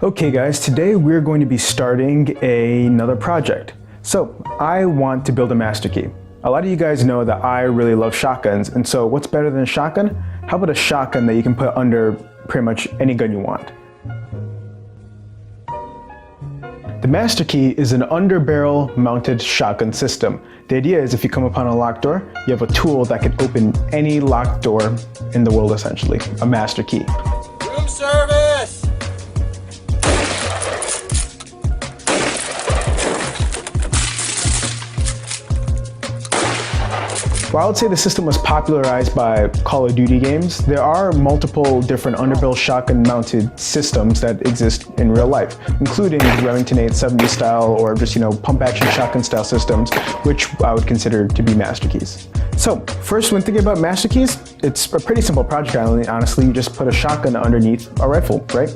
Okay guys, today we're going to be starting another project. So I want to build a Masterkey. A lot of you guys know that I really love shotguns, and so what's better than a shotgun? How about a shotgun that you can put under pretty much any gun you want? The Masterkey is an under-barrel mounted shotgun system. The idea is if you come upon a locked door, you have a tool that can open any locked door in the world essentially, a Masterkey. Room service! While I would say the system was popularized by Call of Duty games, there are multiple different underbarrel shotgun mounted systems that exist in real life, including Remington 870 style or just, pump action shotgun style systems, which I would consider to be Masterkeys. So first, when thinking about Masterkeys, it's a pretty simple project, honestly. You just put a shotgun underneath a rifle, right?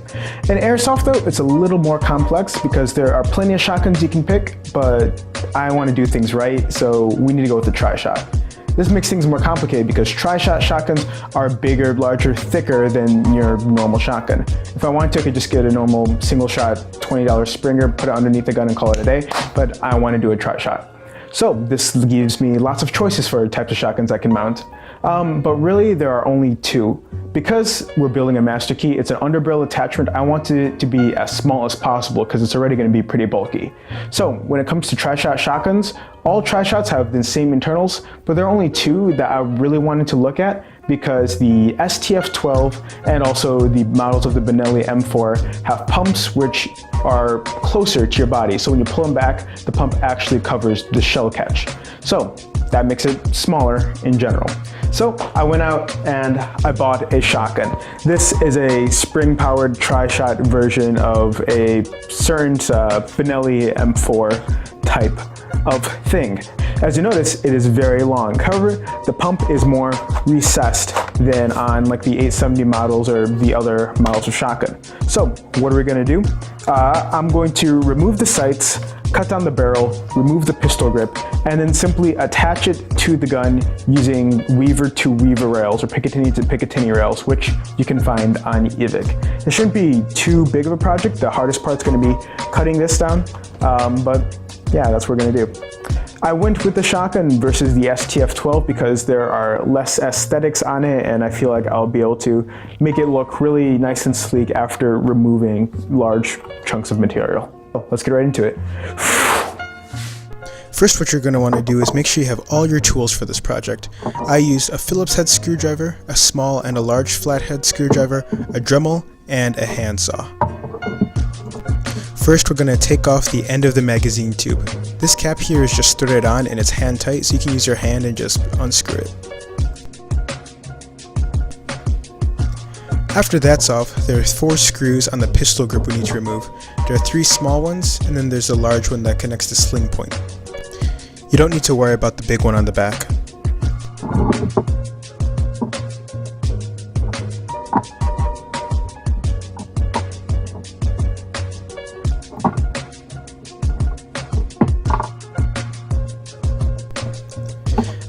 In Airsoft though, it's a little more complex because there are plenty of shotguns you can pick, but I want to do things right, so we need to go with the Trishot. This makes things more complicated because Trishot shotguns are bigger, larger, thicker than your normal shotgun. If I wanted to, I could just get a normal single shot $20 Springer, put it underneath the gun and call it a day, but I want to do a Trishot. So this gives me lots of choices for types of shotguns I can mount. But really there are only two. Because we're building a Masterkey, it's an underbarrel attachment. I want it to be as small as possible because it's already going to be pretty bulky. So when it comes to Trishot shotguns, all Trishots have the same internals, but there are only two that I really wanted to look at because the STF-12 and also the models of the Benelli M4 have pumps which are closer to your body. So when you pull them back, the pump actually covers the shell catch. So that makes it smaller in general. So I went out and I bought a shotgun. This is a spring-powered Trishot version of a certain Benelli M4 type of thing. As you notice, it is very long. However, the pump is more recessed than on like the 870 models or the other models of shotgun. So what are we going to do? I'm going to remove the sights, cut down the barrel, remove the pistol grip, and then simply attach it to the gun using weaver to weaver rails or Picatinny to Picatinny rails, which you can find on eVic. It shouldn't be too big of a project. The hardest part's going to be cutting this down, but yeah, that's what we're going to do. I went with the shotgun versus the STF-12 because there are less aesthetics on it, and I feel like I'll be able to make it look really nice and sleek after removing large chunks of material. So let's get right into it. First, what you're going to want to do is make sure you have all your tools for this project. I used a Phillips head screwdriver, a small and a large flathead screwdriver, a Dremel, and a handsaw. First, we're going to take off the end of the magazine tube. This cap here is just threaded on and it's hand tight, so you can use your hand and just unscrew it. After that's off, there are 4 screws on the pistol grip we need to remove. There are 3 small ones, and then there's a large one that connects the sling point. You don't need to worry about the big one on the back.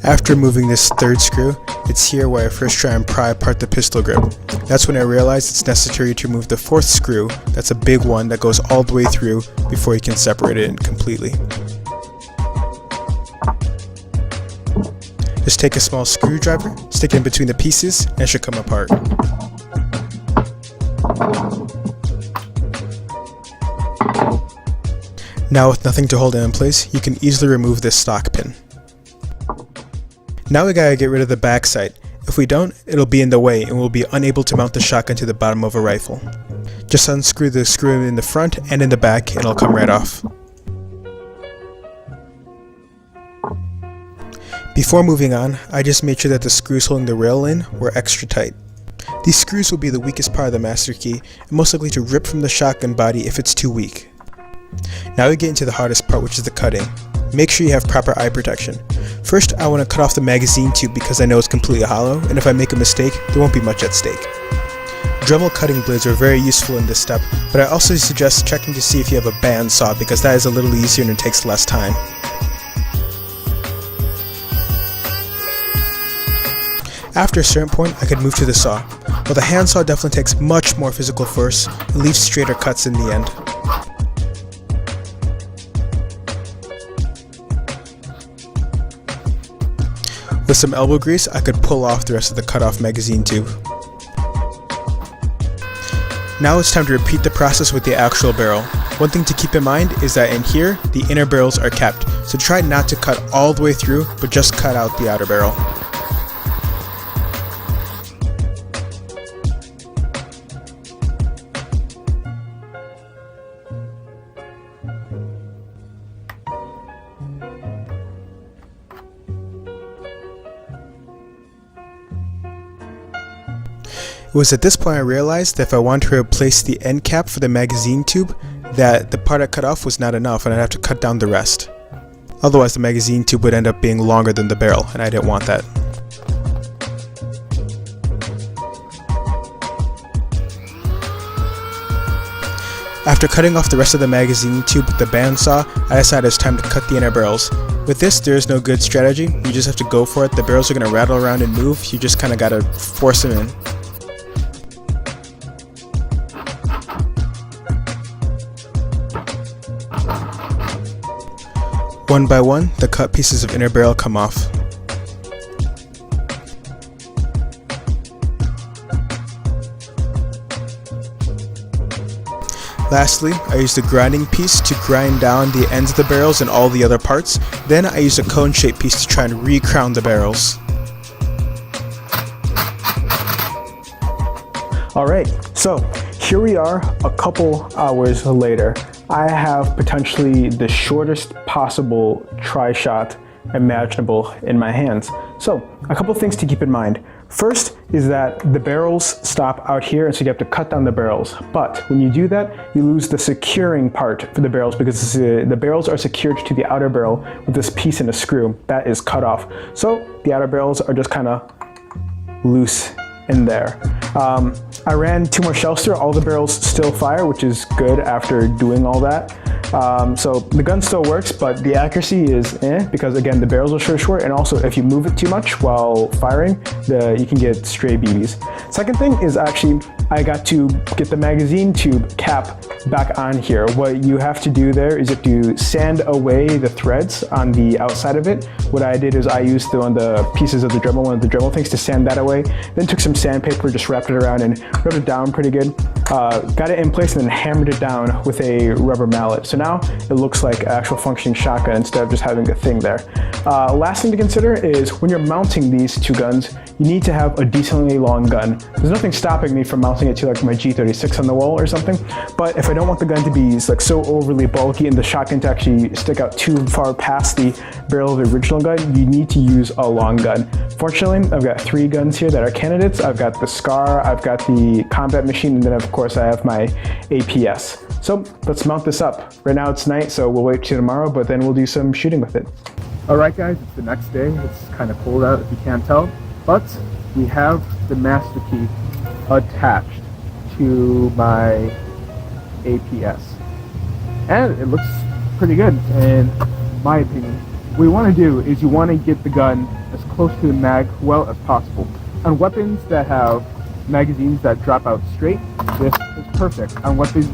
After removing this 3rd screw, it's here where I first try and pry apart the pistol grip. That's when I realized it's necessary to remove the 4th screw. That's a big one that goes all the way through before you can separate it completely. Just take a small screwdriver, stick it in between the pieces, and it should come apart. Now with nothing to hold it in place, you can easily remove this stock pin. Now we gotta get rid of the back sight. If we don't, it'll be in the way and we'll be unable to mount the shotgun to the bottom of a rifle. Just unscrew the screw in the front and in the back and it'll come right off. Before moving on, I just made sure that the screws holding the rail in were extra tight. These screws will be the weakest part of the Masterkey and most likely to rip from the shotgun body if it's too weak. Now we get into the hardest part, which is the cutting. Make sure you have proper eye protection. First, I want to cut off the magazine tube because I know it's completely hollow, and if I make a mistake, there won't be much at stake. Dremel cutting blades are very useful in this step, but I also suggest checking to see if you have a bandsaw because that is a little easier and it takes less time. After a certain point, I could move to the saw. while the handsaw definitely takes much more physical force and leaves straighter cuts in the end. With some elbow grease, I could pull off the rest of the cut-off magazine tube. Now it's time to repeat the process with the actual barrel. One thing to keep in mind is that in here, the inner barrels are kept, so try not to cut all the way through, but just cut out the outer barrel. It was at this point I realized that if I wanted to replace the end cap for the magazine tube, that the part I cut off was not enough and I'd have to cut down the rest. Otherwise the magazine tube would end up being longer than the barrel, and I didn't want that. After cutting off the rest of the magazine tube with the bandsaw, I decided it's time to cut the inner barrels. With this, there is no good strategy, you just have to go for it. The barrels are going to rattle around and move, you just kind of gotta force them in. One by one, the cut pieces of inner barrel come off. Lastly, I used a grinding piece to grind down the ends of the barrels and all the other parts. Then I used a cone-shaped piece to try and re-crown the barrels. Alright, so here we are a couple hours later. I have potentially the shortest possible tri-shot imaginable in my hands. So, a couple things to keep in mind. First is that the barrels stop out here, and so you have to cut down the barrels. But when you do that, you lose the securing part for the barrels because the barrels are secured to the outer barrel with this piece and a screw that is cut off. So the outer barrels are just kind of loose in there. I ran 2 more shells through. All the barrels still fire, which is good after doing all that. So the gun still works, but the accuracy is because again, the barrels are short, and also if you move it too much while firing, you can get stray BBs. Second thing is actually, I got to get the magazine tube cap back on here. What you have to do there is you have to sand away the threads on the outside of it. What I did is I used one of the pieces of the Dremel, one of the Dremel things, to sand that away. Then took some sandpaper, just wrapped it around and rubbed it down pretty good. Got it in place and then hammered it down with a rubber mallet. So now it looks like an actual functioning shotgun instead of just having a thing there. Last thing to consider is when you're mounting these 2 guns, you need to have a decently long gun. There's nothing stopping me from mounting it to like my G36 on the wall or something, but if I don't want the gun to be like so overly bulky and the shotgun to actually stick out too far past the barrel of the original gun, you need to use a long gun. Fortunately, I've got 3 guns here that are candidates. I've got the SCAR, I've got the combat machine, and then of course I have my APS. So let's mount this up. Right now it's night, so we'll wait till tomorrow, but then we'll do some shooting with it. Alright guys, it's the next day. It's kind of cold out if you can't tell, but we have the Masterkey attached to my APS. And it looks pretty good in my opinion. What you want to do is you want to get the gun as close to the mag well as possible. On weapons that have magazines that drop out straight, this is perfect. On weapons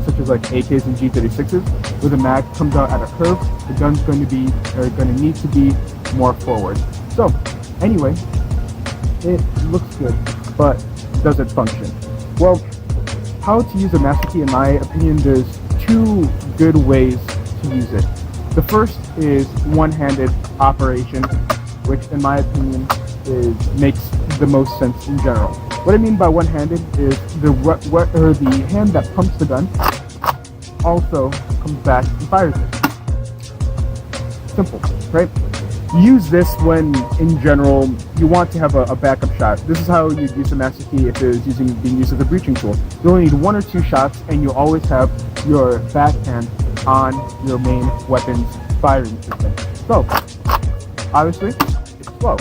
such as like AKs and G36s, where the mag comes out at a curve, the gun's going to need to be more forward. So, anyway, it looks good, but does it function? Well, how to use a Masterkey, in my opinion, there's 2 good ways to use it. The first is one-handed operation, which in my opinion makes the most sense in general. What I mean by one-handed is the hand that pumps the gun also comes back and fires it. Simple, right? Use this when, in general, you want to have a backup shot. This is how you'd use the Masterkey if it was being used as a breaching tool. You only need 1 or 2 shots, and you always have your backhand on your main weapon's firing system. So, obviously, it's slow.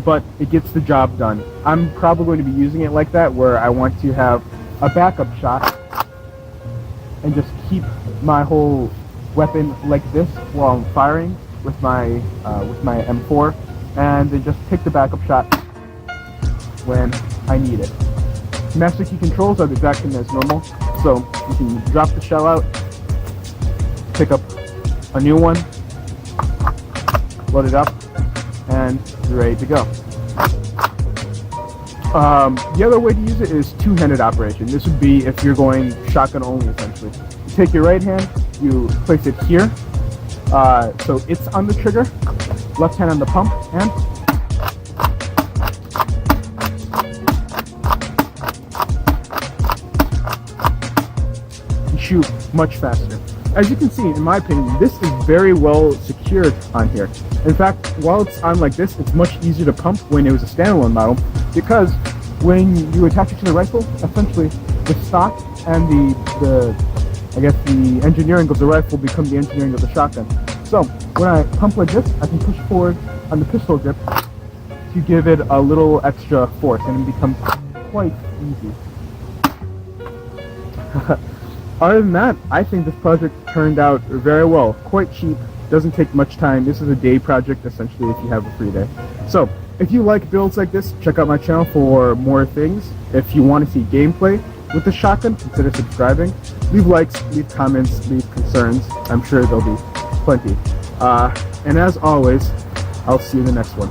But it gets the job done. I'm probably going to be using it like that, where I want to have a backup shot and just keep my whole weapon like this while I'm firing with my M4, and then just pick the backup shot when I need it. Master key controls are the exact same as normal, so you can drop the shell out, pick up a new one, load it up, and you're ready to go. The other way to use it is two-handed operation. This would be if you're going shotgun only, essentially. You take your right hand, you place it here, so it's on the trigger, left hand on the pump, and you shoot much faster. As you can see, in my opinion, this is very well secured on here. In fact, while it's on like this, it's much easier to pump when it was a standalone model, because when you attach it to the rifle, essentially the stock and the engineering of the rifle become the engineering of the shotgun. So when I pump like this, I can push forward on the pistol grip to give it a little extra force, and it becomes quite easy. Other than that, I think this project turned out very well. Quite cheap, doesn't take much time. This is a day project, essentially, if you have a free day. So, if you like builds like this, check out my channel for more things. If you want to see gameplay with the shotgun, consider subscribing. Leave likes, leave comments, leave concerns. I'm sure there'll be plenty. And as always, I'll see you in the next one.